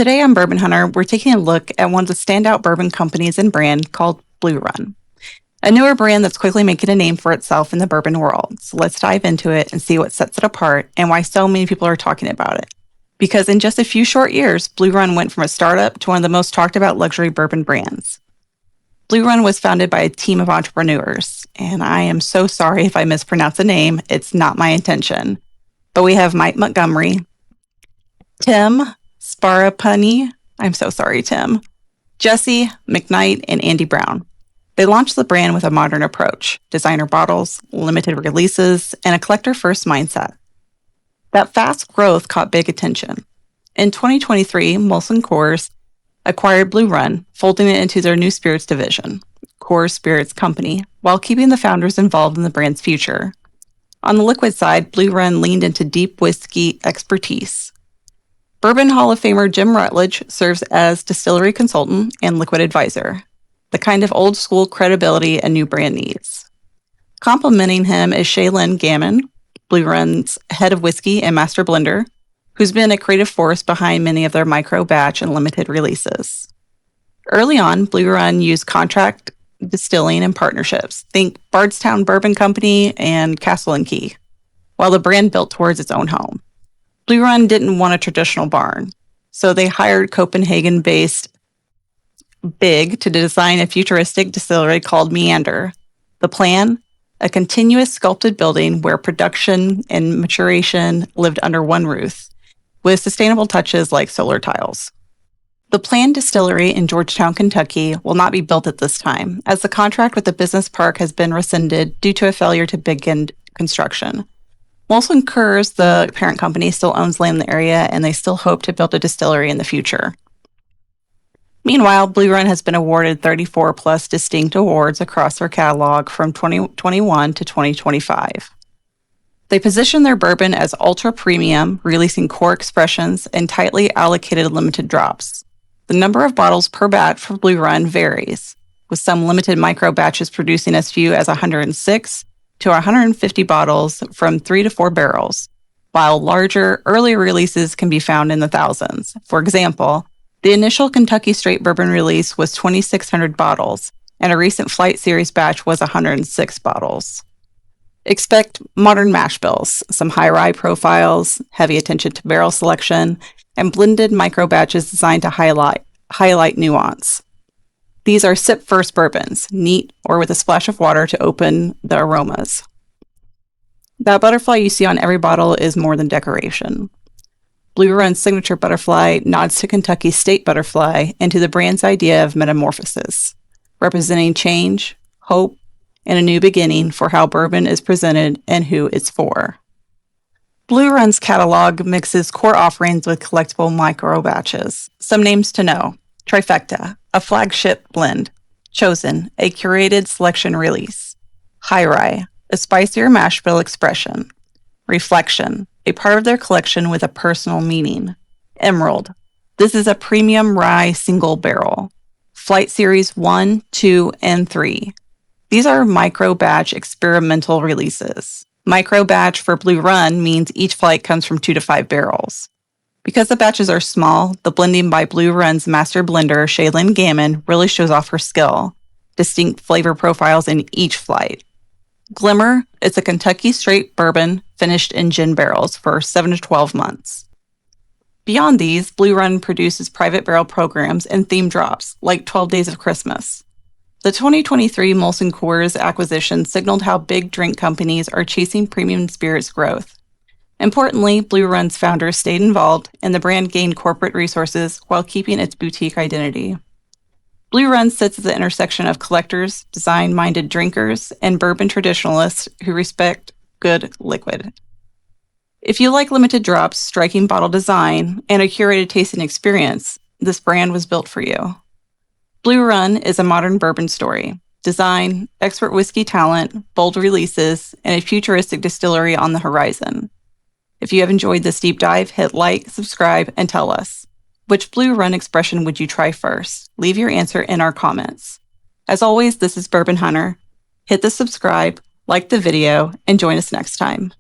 Today on Bourbon Hunter, we're taking a look at one of the standout bourbon companies and brand called Blue Run, a newer brand that's quickly making a name for itself in the bourbon world. So let's dive into it and see what sets it apart and why so many people are talking about it. Because in just a few short years, Blue Run went from a startup to one of the most talked about luxury bourbon brands. Blue Run was founded by a team of entrepreneurs, and I am so sorry if I mispronounce the name. It's not my intention. But we have Mike Montgomery, Tim Sparapani, I'm so sorry, Tim, Jesse McKnight, and Andy Brown. They launched the brand with a modern approach, designer bottles, limited releases, and a collector-first mindset. That fast growth caught big attention. In 2023, Molson Coors acquired Blue Run, folding it into their new spirits division, Coors Spirits Company, while keeping the founders involved in the brand's future. On the liquid side, Blue Run leaned into deep whiskey expertise. Bourbon Hall of Famer Jim Rutledge serves as distillery consultant and liquid advisor, the kind of old-school credibility a new brand needs. Complementing him is Shaylyn Gammon, Blue Run's head of whiskey and master blender, who's been a creative force behind many of their micro batch and limited releases. Early on, Blue Run used contract distilling and partnerships. Think Bardstown Bourbon Company and Castle and Key, while the brand built towards its own home. Blue Run didn't want a traditional barn, so they hired Copenhagen-based Big to design a futuristic distillery called Meander. The plan? A continuous sculpted building where production and maturation lived under one roof, with sustainable touches like solar tiles. The planned distillery in Georgetown, Kentucky will not be built at this time, as the contract with the business park has been rescinded due to a failure to begin construction. Molson Coors, the parent company, still owns land in the area, and they still hope to build a distillery in the future. Meanwhile, Blue Run has been awarded 34-plus distinct awards across their catalog from 2021 to 2025. They position their bourbon as ultra-premium, releasing core expressions and tightly allocated limited drops. The number of bottles per batch for Blue Run varies, with some limited micro batches producing as few as 106 to 150 bottles from 3 to 4 barrels, while larger, earlier releases can be found in the thousands. For example, the initial Kentucky Straight Bourbon release was 2,600 bottles, and a recent Flight Series batch was 106 bottles. Expect modern mash bills, some high rye profiles, heavy attention to barrel selection, and blended micro batches designed to highlight nuance. These are sip-first bourbons, neat or with a splash of water to open the aromas. That butterfly you see on every bottle is more than decoration. Blue Run's signature butterfly nods to Kentucky's state butterfly and to the brand's idea of metamorphosis, representing change, hope, and a new beginning for how bourbon is presented and who it's for. Blue Run's catalog mixes core offerings with collectible micro batches. Some names to know: Trifecta, a flagship blend; Chosen, a curated selection release; High Rye, a spicier mash bill expression; Reflection, a part of their collection with a personal meaning; Emerald, this is a premium rye single barrel; Flight Series 1, 2, and 3. These are micro batch experimental releases. Micro batch for Blue Run means each flight comes from 2 to 5 barrels. Because the batches are small, the blending by Blue Run's master blender, Shaylyn Gammon, really shows off her skill. Distinct flavor profiles in each flight. Glimmer, it's a Kentucky Straight Bourbon finished in gin barrels for 7 to 12 months. Beyond these, Blue Run produces private barrel programs and theme drops, like 12 Days of Christmas. The 2023 Molson Coors acquisition signaled how big drink companies are chasing premium spirits growth. Importantly, Blue Run's founders stayed involved, and the brand gained corporate resources while keeping its boutique identity. Blue Run sits at the intersection of collectors, design-minded drinkers, and bourbon traditionalists who respect good liquid. If you like limited drops, striking bottle design, and a curated tasting experience, this brand was built for you. Blue Run is a modern bourbon story. Design, expert whiskey talent, bold releases, and a futuristic distillery on the horizon. If you have enjoyed this deep dive, hit like, subscribe, and tell us. Which Blue Run expression would you try first? Leave your answer in our comments. As always, this is Bourbon Hunter. Hit the subscribe, like the video, and join us next time.